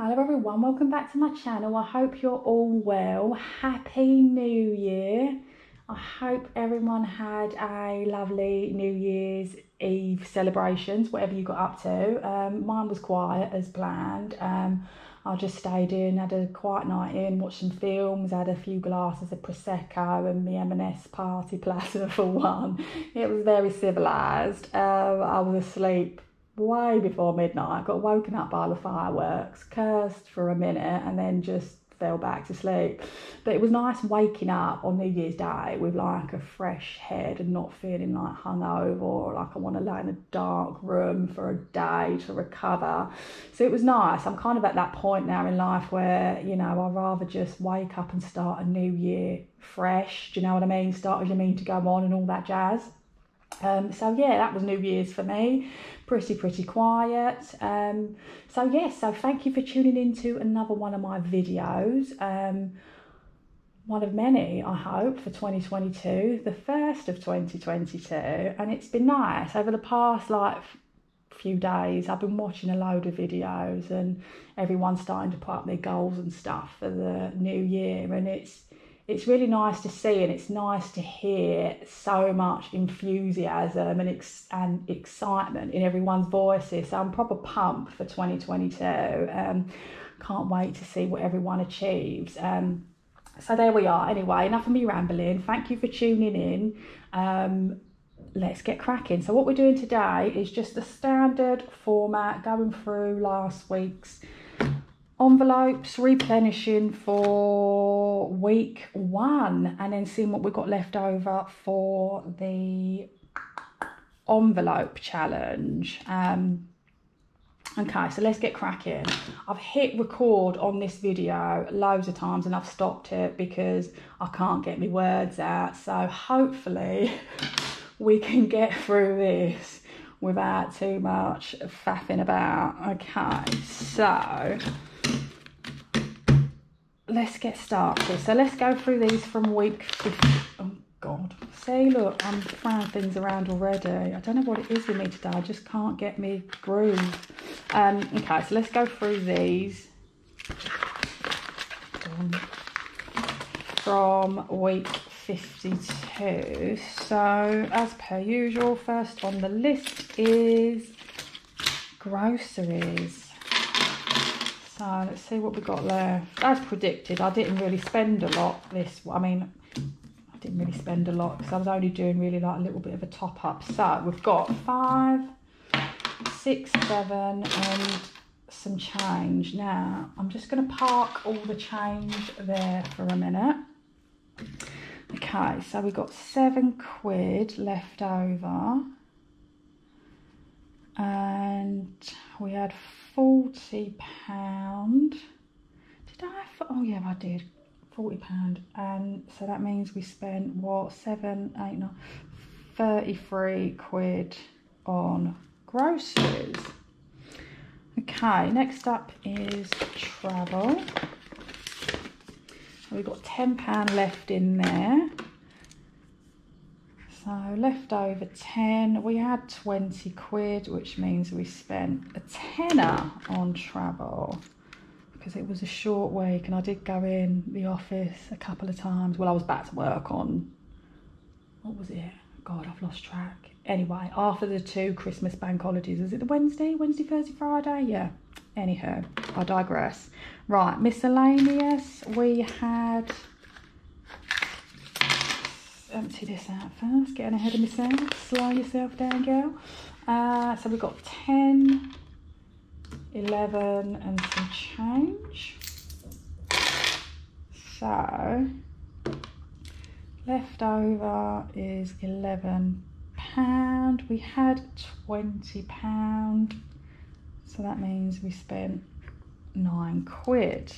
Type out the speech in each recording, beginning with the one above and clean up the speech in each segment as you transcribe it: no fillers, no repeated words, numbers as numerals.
Hello everyone, welcome back to my channel. I hope you're all well. Happy New Year. I hope everyone had a lovely New Year's Eve celebrations, whatever you got up to. Mine was quiet as planned. I just stayed in, had a quiet night in, watched some films, had a few glasses of Prosecco and the M&S party platter for one. It was very civilised. I was asleep way before midnight, got woken up by the fireworks, cursed for a minute and then just fell back to sleep. But it was nice waking up on New Year's Day with like a fresh head and not feeling like hungover or like I want to lay in a dark room for a day to recover. So it was nice. I'm kind of at that point now in life where, you know, I'd rather just wake up and start a new year fresh. Do you know what I mean? Start as you mean to go on and all that jazz. So yeah, that was New Year's for me. Pretty quiet. So thank you for tuning in to another one of my videos. One of many, I hope, for 2022, the first of 2022, and it's been nice. Over the past few days, I've been watching a load of videos and everyone's starting to put up their goals and stuff for the new year, and it's really nice to see, and it's nice to hear so much enthusiasm and excitement in everyone's voices. So I'm proper pumped for 2022. Can't wait to see what everyone achieves. So there we are. Anyway, enough of me rambling. Thank you for tuning in. Let's get cracking. So what we're doing today is just the standard format, going through last week's envelopes, replenishing for week 1, and then seeing what we've got left over for the envelope challenge. Okay, so let's get cracking. I've hit record on this video loads of times and I've stopped it because I can't get my words out. So hopefully we can get through this without too much faffing about. Okay, so let's get started. So let's go through these from week 50. Oh God, see, look, I'm throwing things around already. I don't know what it is with me today. I just can't get me groove. Okay, so let's go through these from week 52. So as per usual, first on the list is groceries. So let's see what we got left. As predicted, I didn't really spend a lot I didn't really spend a lot because I was only doing really like a little bit of a top up. So we've got 5, 6, 7 and some change. Now I'm just going to park all the change there for a minute. Okay, so we've got £7 left over and we had £40. Did I? Oh yeah, I did. £40, and so that means we spent what, 7, 8, 9, 33 quid on groceries. Okay, next up is travel. We've got £10 left in there. So left over 10. We had 20 quid, which means we spent a tenner on travel because it was a short week and I did go in the office a couple of times. Well, I was back to work on, what was it? God, I've lost track. Anyway, after the 2 Christmas bank holidays, is it the Wednesday, Thursday, Friday? Yeah. Anyhow, I digress. Right, miscellaneous. We had, empty this out first, getting ahead of myself, slow yourself down, girl. So we've got 10, 11 and some change. So left over is £11. We had £20, so that means we spent 9 quid.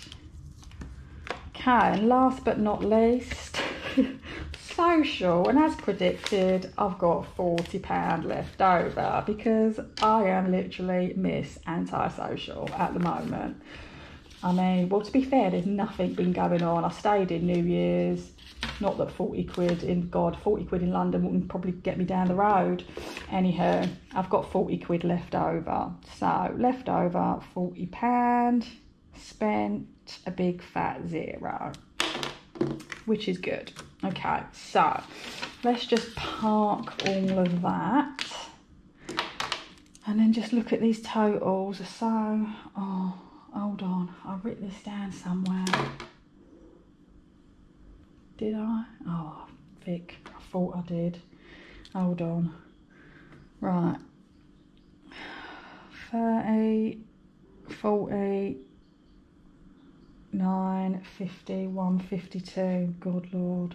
Okay, and last but not least, social, and as predicted, I've got £40 left over because I am literally Miss Antisocial at the moment. I mean, well, to be fair, there's nothing been going on. I stayed in New Year's. Not that 40 quid in London wouldn't probably get me down the road. Anyhow, I've got 40 quid left over. So left over £40. spent a big fat 0, which is good. Okay, so let's just park all of that and then just look at these totals. So, oh, hold on, I've written this down somewhere. Did I? Oh, Vic, I thought I did. Hold on. Right. 30, 40, 9, 50, 152. Good Lord.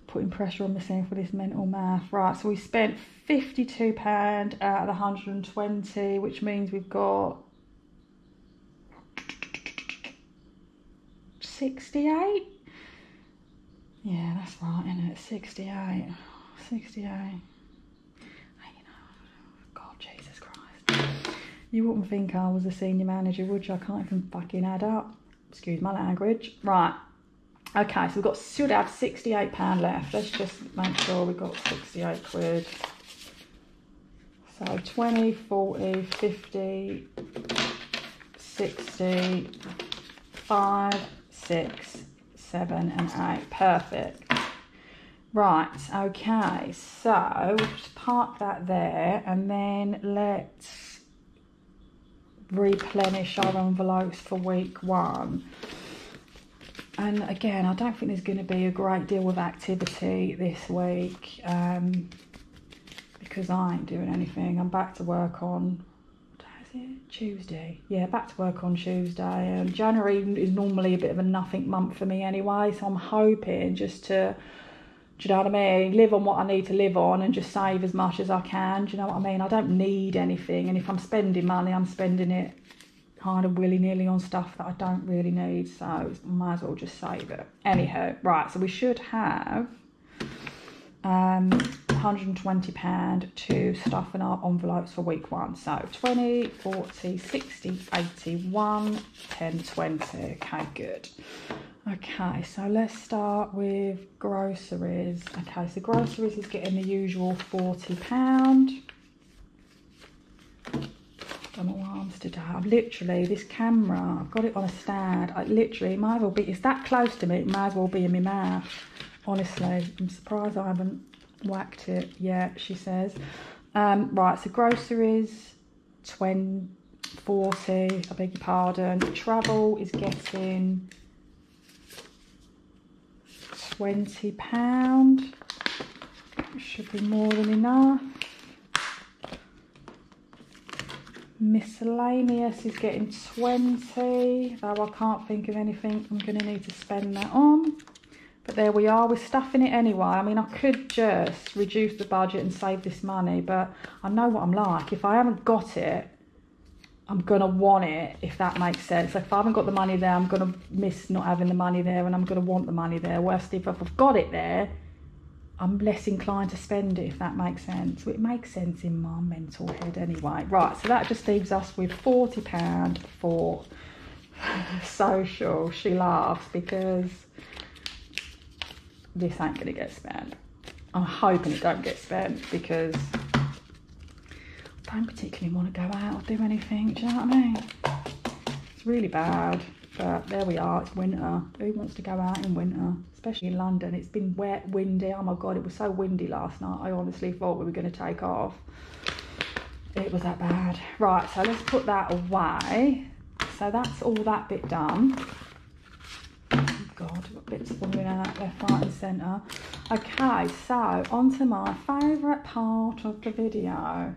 Putting pressure on myself with this mental math. Right, so we spent £52 out of the 120, which means we've got 68. Yeah, that's right, isn't it? 68. 68. God, Jesus Christ. You wouldn't think I was a senior manager, would you? I can't even fucking add up. Excuse my language. Right. Okay, so we've got, should have £68 left. Let's just make sure we've got 68 quid. So 20, 40, 50, 60, 5, 6, 7 and 8. Perfect. Right, okay, so we'll just park that there and then let's replenish our envelopes for week 1. And again, I don't think there's going to be a great deal of activity this week because I ain't doing anything. I'm back to work on, what day is it? Tuesday. Yeah, back to work on Tuesday. January is normally a bit of a nothing month for me anyway, so I'm hoping just to, do you know what I mean, live on what I need to live on and just save as much as I can. Do you know what I mean? I don't need anything, and if I'm spending money, I'm spending it kind of willy-nilly on stuff that I don't really need, so I might as well just save it. Anyhow, right, so we should have £120 to stuff in our envelopes for week 1. So 20, 40, 60, 80, 1, 10, 20. Okay, good. Okay, so let's start with groceries. Okay, so groceries is getting the usual £40. Done all arms today. I've literally, this camera, I've got it on a stand. I literally, it might as well be, it's that close to me, it might as well be in my mouth. Honestly, I'm surprised I haven't whacked it yet, she says. Right, so groceries, 40, I beg your pardon. Travel is getting £20. Should be more than enough. Miscellaneous is getting 20, though I can't think of anything I'm going to need to spend that on. But there we are, we're stuffing it anyway. I mean, I could just reduce the budget and save this money, but I know what I'm like. If I haven't got it, I'm going to want it, if that makes sense. If I haven't got the money there, I'm going to miss not having the money there, and I'm going to want the money there. Worst if I've got it there, I'm less inclined to spend it, if that makes sense. It makes sense in my mental head anyway. Right, so that just leaves us with £40 for social. She laughs because this ain't going to get spent. I'm hoping it don't get spent because I don't particularly want to go out or do anything. Do you know what I mean? It's really bad. But there we are, it's winter. Who wants to go out in winter? Especially in London. It's been wet, windy. Oh my God, it was so windy last night. I honestly thought we were going to take off. It was that bad. Right, so let's put that away. So that's all that bit done. Oh God, I've got bits falling out left, right and centre. Okay, so on to my favourite part of the video.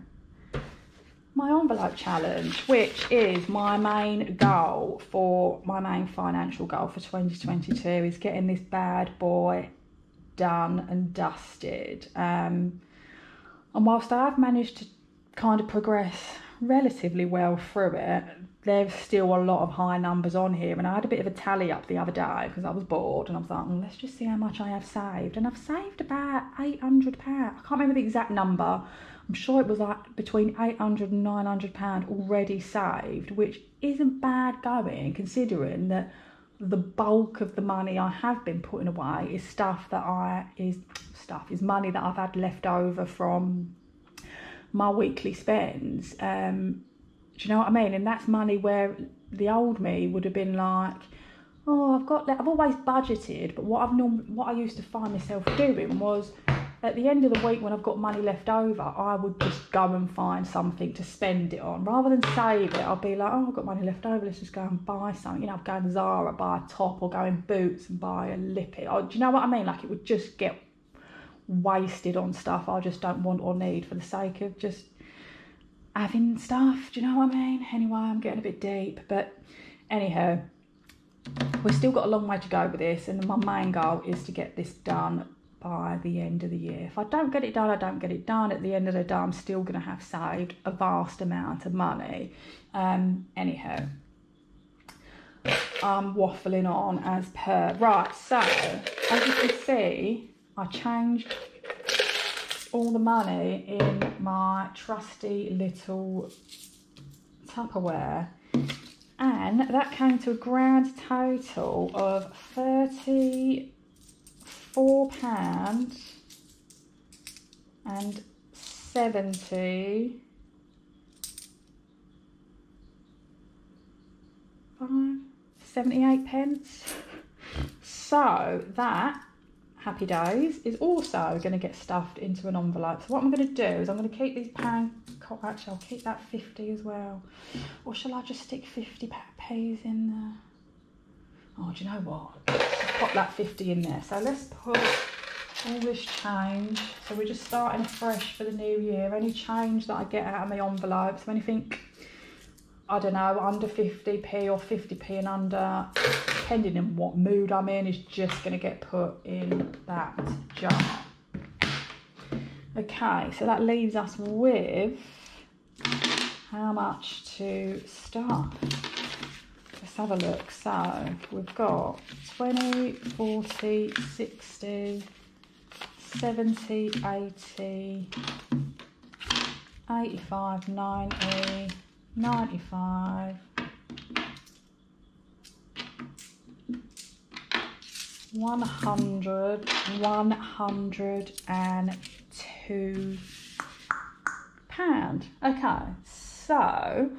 My envelope challenge, which is my main goal for, my main financial goal for 2022, is getting this bad boy done and dusted. And whilst I've managed to kind of progress relatively well through it, there's still a lot of high numbers on here. And I had a bit of a tally up the other day because I was bored, and I was like, well, let's just see how much I have saved. And I've saved about £800. I can't remember the exact number. I'm sure it was like between £800 and £900 already saved, which isn't bad going, considering that the bulk of the money I have been putting away is is money that I've had left over from my weekly spends. Do you know what I mean? And that's money where the old me would have been like, oh, I've always budgeted, but what I used to find myself doing was, at the end of the week when I've got money left over, I would just go and find something to spend it on. Rather than save it, I'll be like, oh, I've got money left over, let's just go and buy something. You know, I'll go in Zara, buy a top, or go in Boots and buy a lippy. Do you know what I mean? Like, it would just get wasted on stuff I just don't want or need for the sake of just having stuff. Do you know what I mean? Anyway, I'm getting a bit deep, but anyhow, we've still got a long way to go with this, and my main goal is to get this done by the end of the year. If I don't get it done, I don't get it done. At the end of the day, I'm still going to have saved a vast amount of money. Anyhow, I'm waffling on as per. Right, so as you can see, I changed all the money in my trusty little Tupperware, and that came to a grand total of £34 and 78 pence. So that, happy days, is also going to get stuffed into an envelope. So what I'm going to do is I'm going to keep these actually I'll keep that 50 as well, or shall I just stick 50p in there? Oh, do you know what? Let's pop that 50 in there. So let's put all this change. So we're just starting afresh for the new year. Any change that I get out of my envelope, so anything, I don't know, under 50p or 50p and under, depending on what mood I'm in, is just going to get put in that jar. Okay, so that leaves us with how much to stuff. Let's have a look. So we've got 20, 40, 60, 70, 80, 85, 90, 95, 100, 102 pound. Okay, so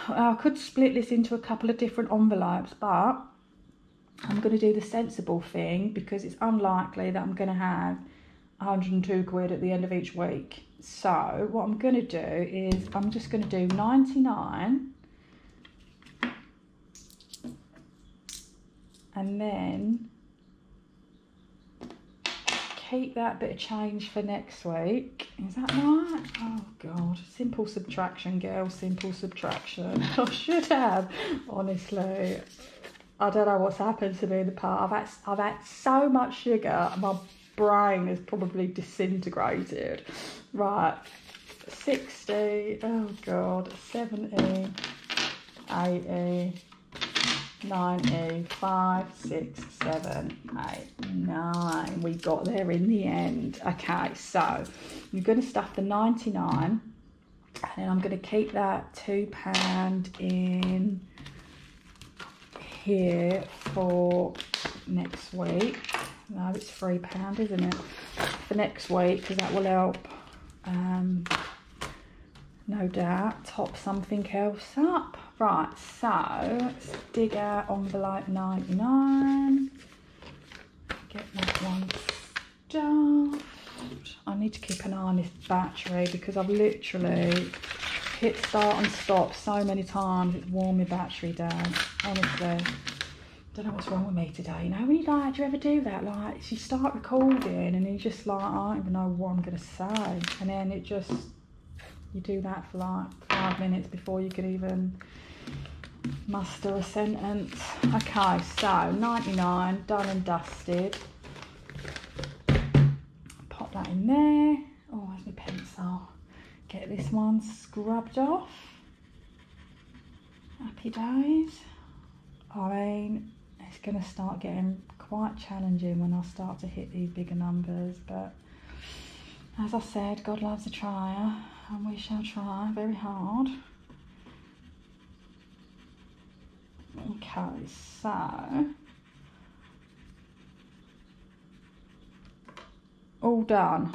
I could split this into a couple of different envelopes, but I'm going to do the sensible thing because it's unlikely that I'm going to have 102 quid at the end of each week. So what I'm going to do is I'm just going to do 99 and then keep that bit of change for next week. Is that right? Oh God, simple subtraction, girl, simple subtraction. I should have, honestly. I don't know what's happened to me in the past. I've had so much sugar, my brain is probably disintegrated. Right, 60, oh God, 70, 80, 90, 5, 6, 7, 8, 9. We got there in the end. Okay, so you're going to stuff the 99, and then I'm going to keep that £2 in here for next week. No, it's £3, isn't it? For next week, because that will help, no doubt, top something else up. Right, so let's dig out envelope 99. Get that one stuffed. I need to keep an eye on this battery because I've literally hit start and stop so many times it's worn my battery down. Honestly, don't know what's wrong with me today. You know, when you like, do you ever do that? Like, you start recording and you just like, I don't even know what I'm gonna say, and then it just, you do that for like 5 minutes before you can even muster a sentence. Okay, so 99 done and dusted. Pop that in there. Oh, where's my pencil? Get this one scrubbed off. Happy days. I mean, it's going to start getting quite challenging when I start to hit these bigger numbers, but as I said, God loves a trier, and we shall try very hard. Okay, so all done.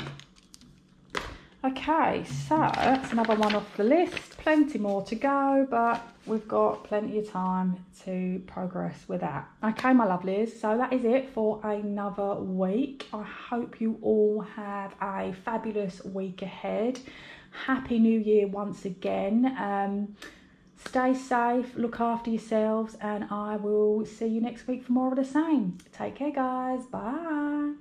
Okay, so that's another one off the list. Plenty more to go, but we've got plenty of time to progress with that. Okay, my lovelies, so that is it for another week. I hope you all have a fabulous week ahead. Happy New Year once again. Stay safe, look after yourselves, and I will see you next week for more of the same. Take care, guys. Bye.